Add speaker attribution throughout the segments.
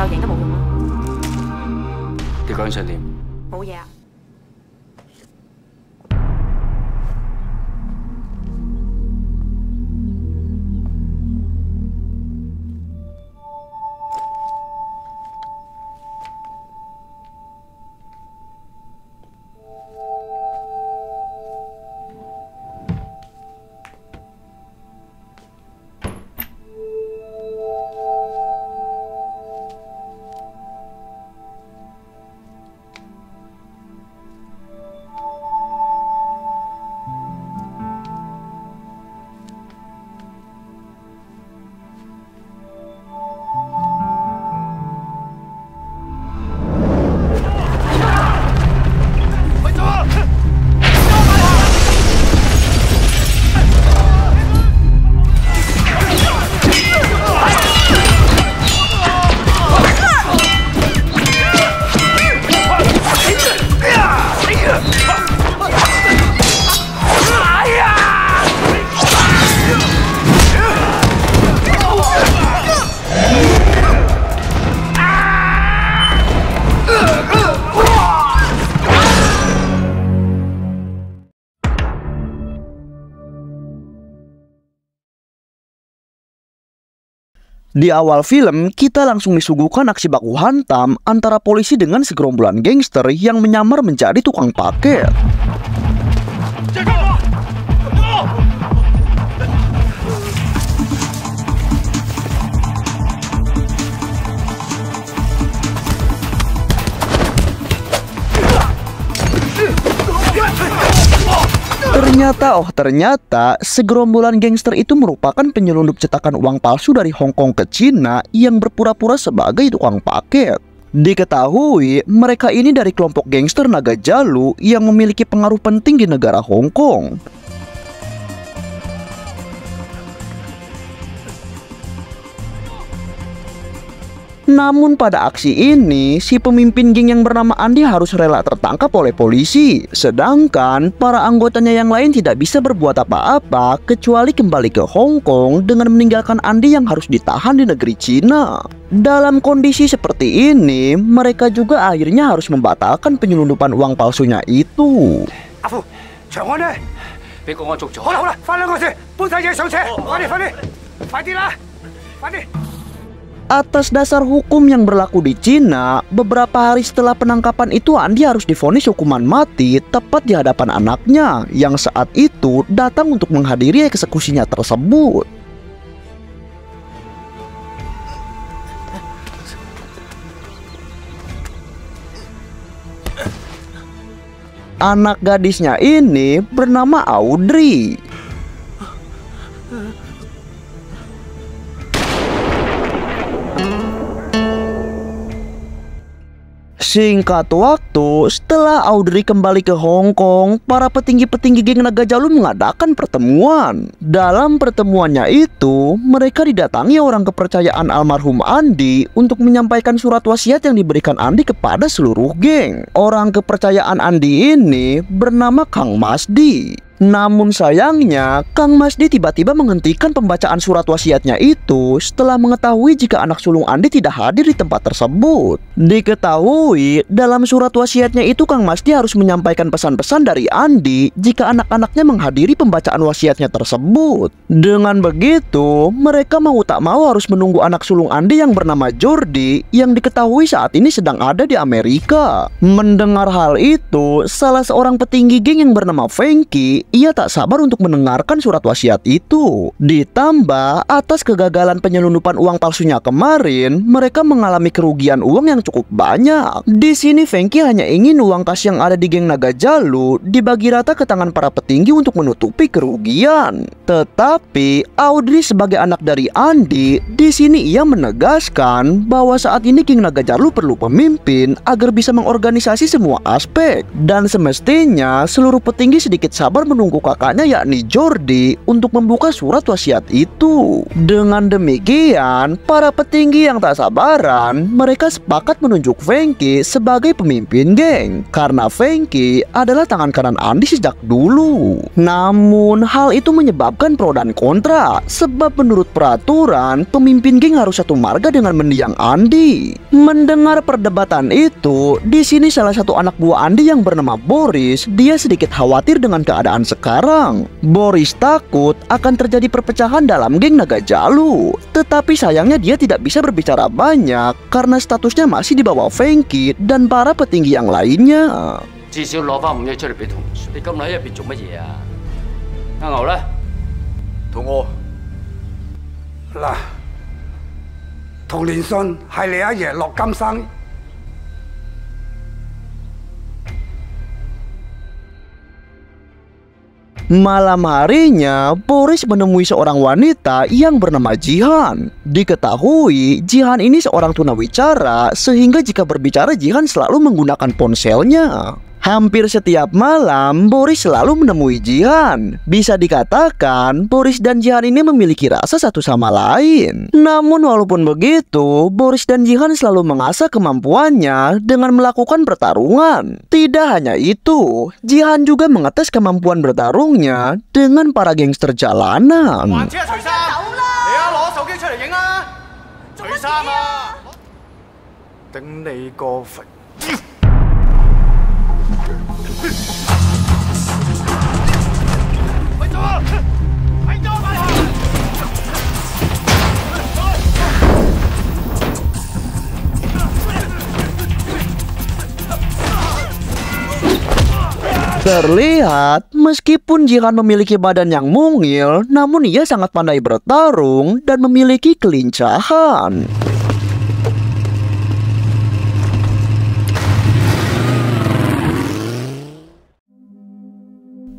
Speaker 1: 夠型都冇用啦。
Speaker 2: 你講想點？
Speaker 1: 冇嘢啊。
Speaker 3: Di awal film, kita langsung disuguhkan aksi baku hantam antara polisi dengan segerombolan gangster yang menyamar menjadi tukang paket. Ternyata segerombolan gangster itu merupakan penyelundup cetakan uang palsu dari Hong Kong ke Cina yang berpura-pura sebagai tukang paket. Diketahui mereka ini dari kelompok gangster Naga Jalu yang memiliki pengaruh penting di negara Hong Kong. Namun pada aksi ini, si pemimpin geng yang bernama Andi harus rela tertangkap oleh polisi. Sedangkan para anggotanya yang lain tidak bisa berbuat apa-apa kecuali kembali ke Hong Kong dengan meninggalkan Andi yang harus ditahan di negeri Cina. Dalam kondisi seperti ini, mereka juga akhirnya harus membatalkan penyelundupan uang palsunya itu.
Speaker 2: Afu, 長安呢？俾公安捉咗。好啦好啦，翻兩個先，搬晒嘢上車，快啲啦，快啲！
Speaker 3: Atas dasar hukum yang berlaku di Cina, beberapa hari setelah penangkapan itu Andi harus divonis hukuman mati tepat di hadapan anaknya yang saat itu datang untuk menghadiri eksekusinya tersebut. Anak gadisnya ini bernama Audrey. Singkat waktu, setelah Audrey kembali ke Hong Kong, para petinggi-petinggi geng Naga Jalu mengadakan pertemuan. Dalam pertemuannya itu, mereka didatangi orang kepercayaan almarhum Andi untuk menyampaikan surat wasiat yang diberikan Andi kepada seluruh geng. Orang kepercayaan Andi ini bernama Kang Masdi. Namun sayangnya, Kang Masdi tiba-tiba menghentikan pembacaan surat wasiatnya itu setelah mengetahui jika anak sulung Andi tidak hadir di tempat tersebut. Diketahui, dalam surat wasiatnya itu Kang Masdi harus menyampaikan pesan-pesan dari Andi jika anak-anaknya menghadiri pembacaan wasiatnya tersebut. Dengan begitu, mereka mau tak mau harus menunggu anak sulung Andi yang bernama Jordi yang diketahui saat ini sedang ada di Amerika. Mendengar hal itu, salah seorang petinggi geng yang bernama Fengki, ia tak sabar untuk mendengarkan surat wasiat itu. Ditambah atas kegagalan penyelundupan uang palsunya kemarin, mereka mengalami kerugian uang yang cukup banyak. Di sini Fengki hanya ingin uang kas yang ada di geng Naga Jalu dibagi rata ke tangan para petinggi untuk menutupi kerugian. Tetapi Audrey sebagai anak dari Andi, di sini ia menegaskan bahwa saat ini geng Naga Jalu perlu pemimpin agar bisa mengorganisasi semua aspek, dan semestinya seluruh petinggi sedikit sabar menunggu menunggu kakaknya yakni Jordi untuk membuka surat wasiat itu. Dengan demikian, para petinggi yang tak sabaran, mereka sepakat menunjuk Franky sebagai pemimpin geng karena Franky adalah tangan kanan Andy sejak dulu. Namun, hal itu menyebabkan pro dan kontra sebab menurut peraturan, pemimpin geng harus satu marga dengan mendiang Andy. Mendengar perdebatan itu, di sini salah satu anak buah Andy yang bernama Boris, dia sedikit khawatir dengan keadaan sekarang. Boris takut akan terjadi perpecahan dalam geng Naga Jalu. Tetapi sayangnya dia tidak bisa berbicara banyak karena statusnya masih di bawah Franky dan para petinggi yang lainnya.
Speaker 2: 至少攞翻5億出嚟俾同事。你咁耐喺入邊做乜嘢啊？阿牛咧，
Speaker 1: 肚餓。
Speaker 4: 嗱，童年信係你阿爺落金生。
Speaker 3: Malam harinya, Boris menemui seorang wanita yang bernama Jihan. Diketahui, Jihan ini seorang tunawicara, sehingga jika berbicara Jihan selalu menggunakan ponselnya. Hampir setiap malam, Boris selalu menemui Jihan. Bisa dikatakan, Boris dan Jihan ini memiliki rasa satu sama lain. Namun walaupun begitu, Boris dan Jihan selalu mengasah kemampuannya dengan melakukan pertarungan. Tidak hanya itu, Jihan juga mengetes kemampuan bertarungnya dengan para gangster jalanan. Terlihat, meskipun Jihan memiliki badan yang mungil, namun ia sangat pandai bertarung dan memiliki kelincahan.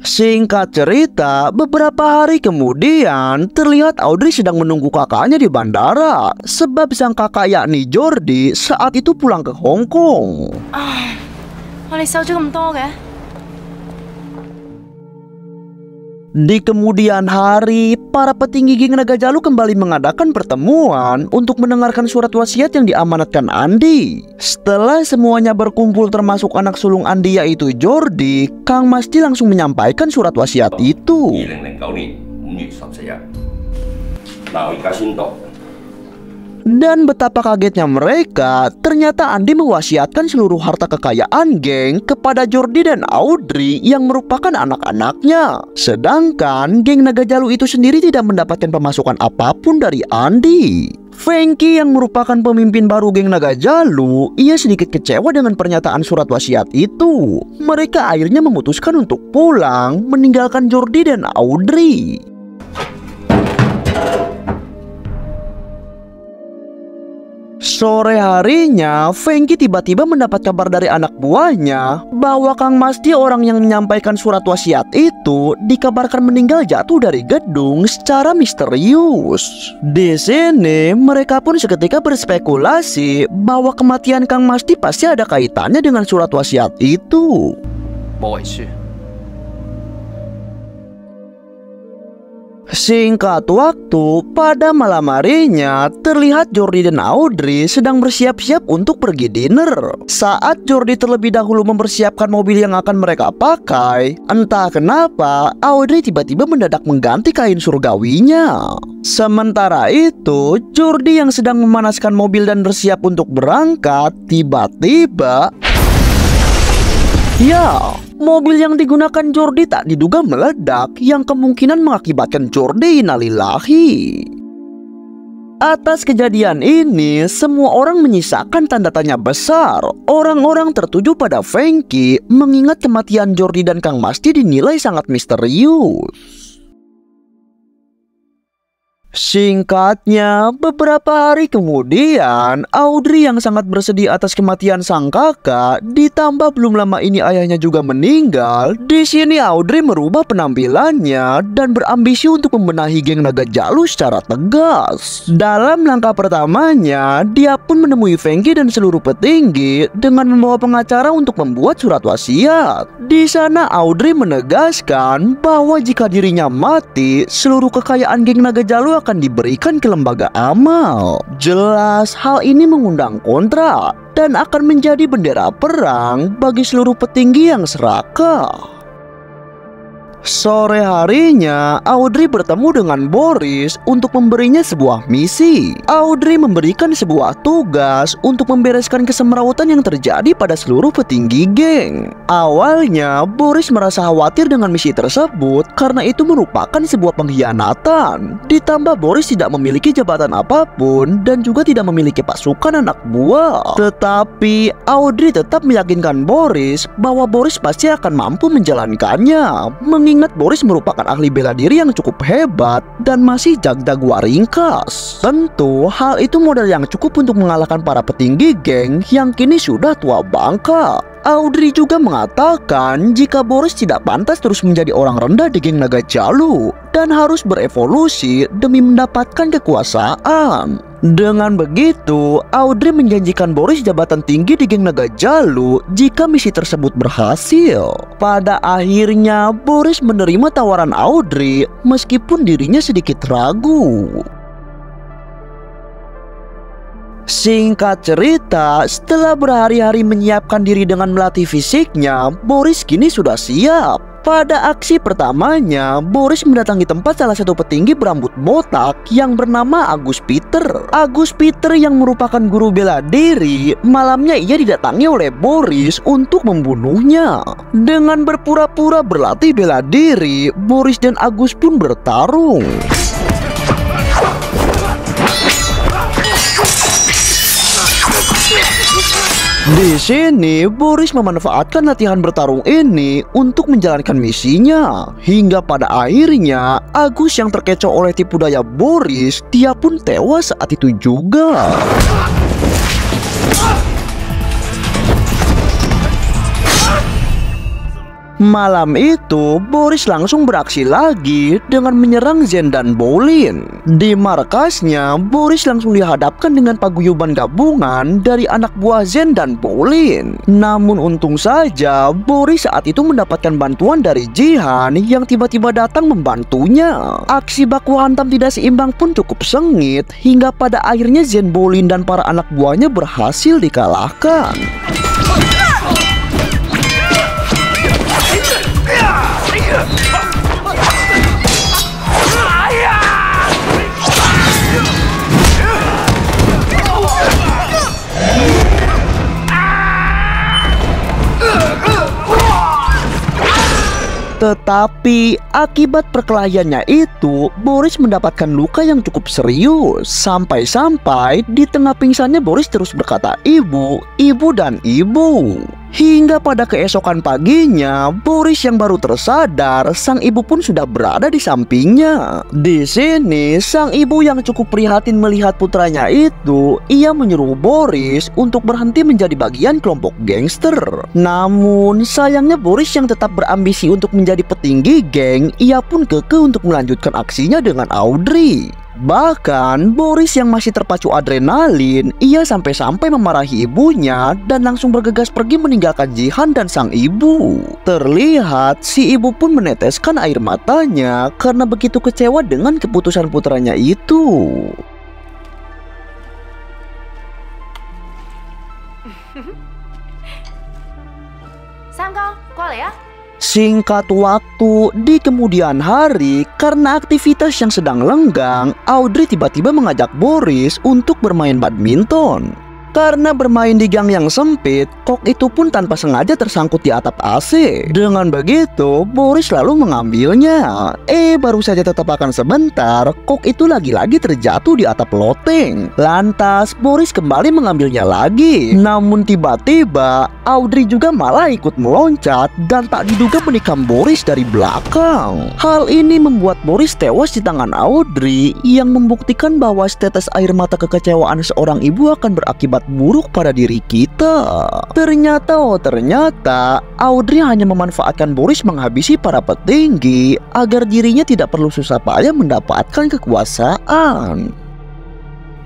Speaker 3: Singkat cerita, beberapa hari kemudian terlihat Audrey sedang menunggu kakaknya di bandara sebab sang kakak yakni Jordi saat itu pulang ke Hong Kong.
Speaker 5: 你收咗咁多嘅？
Speaker 3: Di kemudian hari, para petinggi geng Naga Jalu kembali mengadakan pertemuan untuk mendengarkan surat wasiat yang diamanatkan Andy. Setelah semuanya berkumpul termasuk anak sulung Andy yaitu Jordi, Kang Masdi langsung menyampaikan surat wasiat itu.
Speaker 1: 2009年5月14日。嗱，我而家宣讀。
Speaker 3: Dan betapa kagetnya mereka, ternyata Andy mewasiatkan seluruh harta kekayaan geng kepada Jordi dan Audrey yang merupakan anak-anaknya. Sedangkan geng Naga Jalu itu sendiri tidak mendapatkan pemasukan apapun dari Andy. Franky yang merupakan pemimpin baru geng Naga Jalu, ia sedikit kecewa dengan pernyataan surat wasiat itu. Mereka akhirnya memutuskan untuk pulang, meninggalkan Jordi dan Audrey. Sore harinya, Franky tiba-tiba mendapat kabar dari anak buahnya bahwa Kang Masdi, orang yang menyampaikan surat wasiat itu, dikabarkan meninggal jatuh dari gedung secara misterius. Di sini, mereka pun seketika berspekulasi bahwa kematian Kang Masdi pasti ada kaitannya dengan surat wasiat itu.
Speaker 2: 冇遺書。
Speaker 3: Singkat waktu, pada malam harinya, terlihat Jordi dan Audrey sedang bersiap-siap untuk pergi dinner. Saat Jordi terlebih dahulu mempersiapkan mobil yang akan mereka pakai, entah kenapa Audrey tiba-tiba mendadak mengganti kain surgawinya. Sementara itu, Jordi yang sedang memanaskan mobil dan bersiap untuk berangkat, tiba-tiba... Ya, mobil yang digunakan Jordi tak diduga meledak yang kemungkinan mengakibatkan Jordi innalillahi. Atas kejadian ini, semua orang menyisakan tanda tanya besar. Orang-orang tertuju pada Franky mengingat kematian Jordi dan Kang Masdi dinilai sangat misterius. Singkatnya, beberapa hari kemudian, Audrey yang sangat bersedih atas kematian sang kakak, ditambah belum lama ini ayahnya juga meninggal. Di sini Audrey merubah penampilannya dan berambisi untuk membenahi geng Naga Jalu secara tegas. Dalam langkah pertamanya, dia pun menemui Fengki dan seluruh petinggi dengan membawa pengacara untuk membuat surat wasiat. Di sana Audrey menegaskan bahwa jika dirinya mati, seluruh kekayaan geng Naga Jalu akan diberikan ke lembaga amal. Jelas hal ini mengundang kontra dan akan menjadi bendera perang bagi seluruh petinggi yang serakah. Sore harinya, Audrey bertemu dengan Boris untuk memberinya sebuah misi. Audrey memberikan sebuah tugas untuk membereskan kesemrawutan yang terjadi pada seluruh petinggi geng. Awalnya, Boris merasa khawatir dengan misi tersebut karena itu merupakan sebuah pengkhianatan. Ditambah Boris tidak memiliki jabatan apapun dan juga tidak memiliki pasukan anak buah. Tetapi Audrey tetap meyakinkan Boris bahwa Boris pasti akan mampu menjalankannya. Mengingat Boris merupakan ahli bela diri yang cukup hebat dan masih jago ringkas. Tentu hal itu modal yang cukup untuk mengalahkan para petinggi geng yang kini sudah tua bangka. Audrey juga mengatakan jika Boris tidak pantas terus menjadi orang rendah di geng Naga Jalu dan harus berevolusi demi mendapatkan kekuasaan. Dengan begitu, Audrey menjanjikan Boris jabatan tinggi di geng Naga Jalu jika misi tersebut berhasil. Pada akhirnya, Boris menerima tawaran Audrey meskipun dirinya sedikit ragu. Singkat cerita, setelah berhari-hari menyiapkan diri dengan melatih fisiknya, Boris kini sudah siap. Pada aksi pertamanya, Boris mendatangi tempat salah satu petinggi berambut botak yang bernama Agus Peter. Agus Peter yang merupakan guru bela diri, malamnya ia didatangi oleh Boris untuk membunuhnya. Dengan berpura-pura berlatih bela diri, Boris dan Agus pun bertarung. Di sini, Boris memanfaatkan latihan bertarung ini untuk menjalankan misinya. Hingga pada akhirnya, Agus yang terkecoh oleh tipu daya Boris, dia pun tewas saat itu juga. Malam itu, Boris langsung beraksi lagi dengan menyerang Zen dan Bolin. Di markasnya, Boris langsung dihadapkan dengan paguyuban gabungan dari anak buah Zen dan Bolin. Namun untung saja, Boris saat itu mendapatkan bantuan dari Jihan yang tiba-tiba datang membantunya. Aksi baku hantam tidak seimbang pun cukup sengit, hingga pada akhirnya Zen, Bolin, dan para anak buahnya berhasil dikalahkan. Tetapi akibat perkelahiannya itu, Boris mendapatkan luka yang cukup serius. Sampai-sampai di tengah pingsannya Boris terus berkata ibu, ibu dan ibu. Hingga pada keesokan paginya, Boris yang baru tersadar, sang ibu pun sudah berada di sampingnya. Di sini, sang ibu yang cukup prihatin melihat putranya itu, ia menyuruh Boris untuk berhenti menjadi bagian kelompok gangster. Namun, sayangnya Boris yang tetap berambisi untuk menjadi petinggi geng, ia pun kekeh untuk melanjutkan aksinya dengan Audrey. Bahkan Boris yang masih terpacu adrenalin, ia sampai-sampai memarahi ibunya dan langsung bergegas pergi meninggalkan Jihan dan sang ibu. Terlihat si ibu pun meneteskan air matanya karena begitu kecewa dengan keputusan putranya itu.
Speaker 5: Sangkong, kuali ya?
Speaker 3: Singkat waktu, di kemudian hari, karena aktivitas yang sedang lenggang, Audrey tiba-tiba mengajak Boris untuk bermain badminton. Karena bermain di gang yang sempit, Kok itu pun tanpa sengaja tersangkut di atap AC. Dengan begitu, Boris lalu mengambilnya. Baru saja tertapakan sebentar, Kok itu lagi-lagi terjatuh di atap loteng. Lantas, Boris kembali mengambilnya lagi. Namun tiba-tiba, Audrey juga malah ikut meloncat dan tak diduga menikam Boris dari belakang. Hal ini membuat Boris tewas di tangan Audrey, yang membuktikan bahwa setetes air mata kekecewaan seorang ibu akan berakibat buruk pada diri kita. Ternyata Audrey hanya memanfaatkan Boris menghabisi para petinggi agar dirinya tidak perlu susah payah mendapatkan kekuasaan.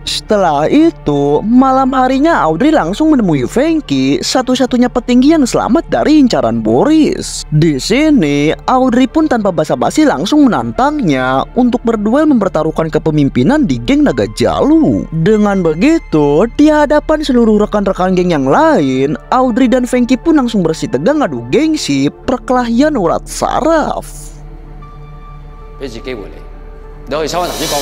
Speaker 3: Setelah itu, malam harinya Audrey langsung menemui Frankie, satu-satunya petinggi yang selamat dari incaran Boris. Di sini, Audrey pun tanpa basa-basi langsung menantangnya untuk berduel mempertaruhkan kepemimpinan di geng Naga Jalu. Dengan begitu, di hadapan seluruh rekan-rekan geng yang lain, Audrey dan Frankie pun langsung bersitegang adu gengsi perkelahian urat saraf.
Speaker 6: 俾次機會你可以收翻頭先講。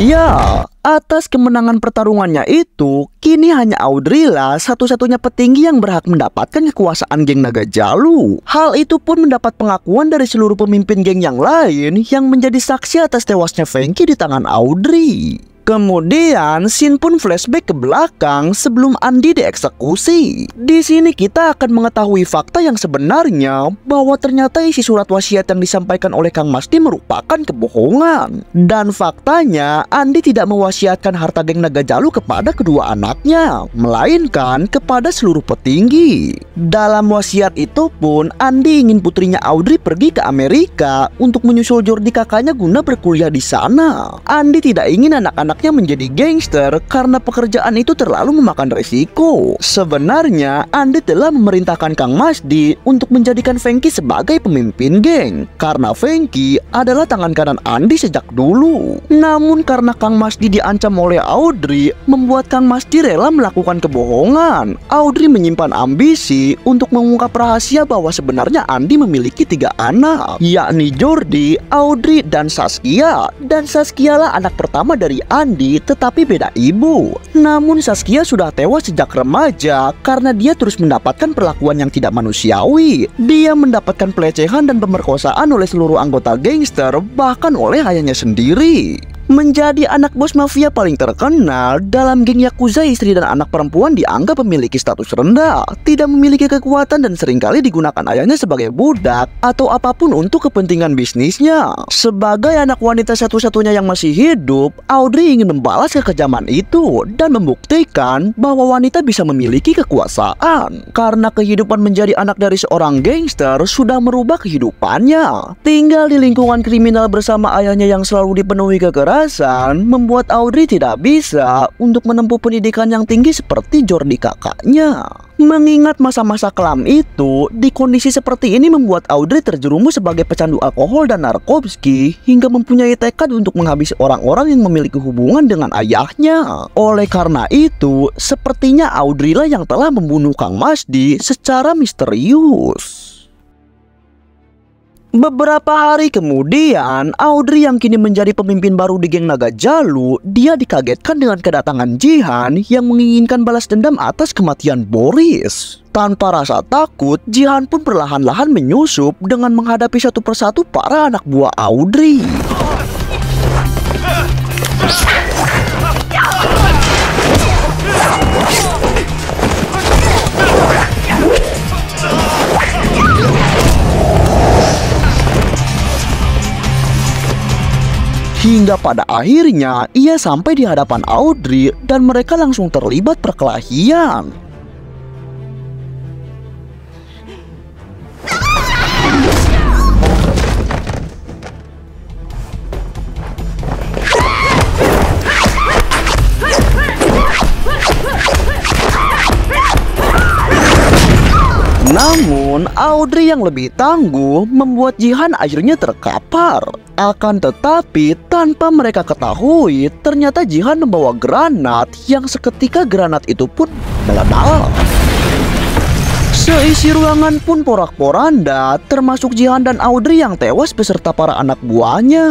Speaker 3: Ya, atas kemenangan pertarungannya itu, kini hanya Audrey lah satu-satunya petinggi yang berhak mendapatkan kekuasaan geng Naga Jalu. Hal itu pun mendapat pengakuan dari seluruh pemimpin geng yang lain yang menjadi saksi atas tewasnya Frankie di tangan Audrey. Kemudian, scene pun flashback ke belakang sebelum Andi dieksekusi. Di sini kita akan mengetahui fakta yang sebenarnya bahwa ternyata isi surat wasiat yang disampaikan oleh Kang Masdi merupakan kebohongan. Dan faktanya, Andi tidak mewasiatkan harta geng Naga Jalu kepada kedua anaknya, melainkan kepada seluruh petinggi. Dalam wasiat itu pun, Andi ingin putrinya Audrey pergi ke Amerika untuk menyusul Jordi kakaknya guna berkuliah di sana. Andi tidak ingin anak-anaknya menjadi gangster karena pekerjaan itu terlalu memakan risiko. Sebenarnya, Andi telah memerintahkan Kang Masdi untuk menjadikan Frankie sebagai pemimpin geng, karena Frankie adalah tangan kanan Andi sejak dulu. Namun karena Kang Masdi diancam oleh Audrey, membuat Kang Masdi rela melakukan kebohongan. Audrey menyimpan ambisi untuk mengungkap rahasia bahwa sebenarnya Andi memiliki 3 anak, yakni Jordi, Audrey, dan Saskia. Dan Saskia lah anak pertama dari Andi, tetapi beda ibu. Namun Saskia sudah tewas sejak remaja karena dia terus mendapatkan perlakuan yang tidak manusiawi. Dia mendapatkan pelecehan dan pemerkosaan oleh seluruh anggota gangster, bahkan oleh ayahnya sendiri. Menjadi anak bos mafia paling terkenal dalam geng Yakuza, istri dan anak perempuan dianggap memiliki status rendah, tidak memiliki kekuatan, dan seringkali digunakan ayahnya sebagai budak atau apapun untuk kepentingan bisnisnya. Sebagai anak wanita satu-satunya yang masih hidup, Audrey ingin membalas kekejaman itu dan membuktikan bahwa wanita bisa memiliki kekuasaan. Karena kehidupan menjadi anak dari seorang gangster sudah merubah kehidupannya. Tinggal di lingkungan kriminal bersama ayahnya yang selalu dipenuhi kekerasan, membuat Audrey tidak bisa untuk menempuh pendidikan yang tinggi seperti Jordi kakaknya. Mengingat masa-masa kelam itu, di kondisi seperti ini membuat Audrey terjerumus sebagai pecandu alkohol dan narkoba hingga mempunyai tekad untuk menghabisi orang-orang yang memiliki hubungan dengan ayahnya. Oleh karena itu, sepertinya Audrey lah yang telah membunuh Kang Masdi secara misterius. Beberapa hari kemudian, Audrey yang kini menjadi pemimpin baru di geng Naga Jalu, dia dikagetkan dengan kedatangan Jihan yang menginginkan balas dendam atas kematian Boris. Tanpa rasa takut, Jihan pun perlahan-lahan menyusup dengan menghadapi satu persatu para anak buah Audrey. Hingga pada akhirnya ia sampai di hadapan Audrey dan mereka langsung terlibat perkelahian. Namun, Audrey yang lebih tangguh membuat Jihan akhirnya terkapar. Akan tetapi, tanpa mereka ketahui, ternyata Jihan membawa granat yang seketika granat itu pun meledak. Seisi ruangan pun porak-poranda, termasuk Jihan dan Audrey yang tewas beserta para anak buahnya.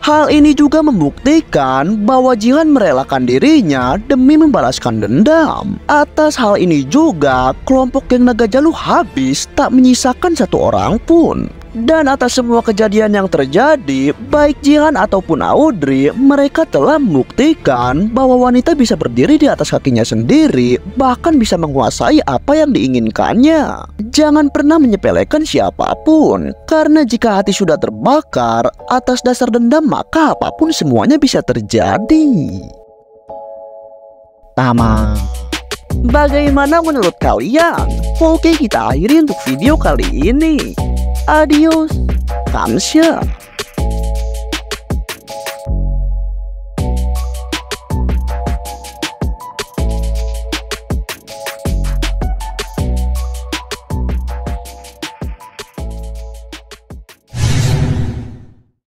Speaker 3: Hal ini juga membuktikan bahwa Jihan merelakan dirinya demi membalaskan dendam. Atas hal ini juga, kelompok geng Naga Jalu habis tak menyisakan satu orang pun. Dan atas semua kejadian yang terjadi, baik Jihan ataupun Audrey, mereka telah membuktikan bahwa wanita bisa berdiri di atas kakinya sendiri, bahkan bisa menguasai apa yang diinginkannya. Jangan pernah menyepelekan siapapun, karena jika hati sudah terbakar atas dasar dendam, maka apapun semuanya bisa terjadi. Tamat. Bagaimana menurut kalian? Oke, kita akhiri untuk video kali ini. Adios, kamsahamnida.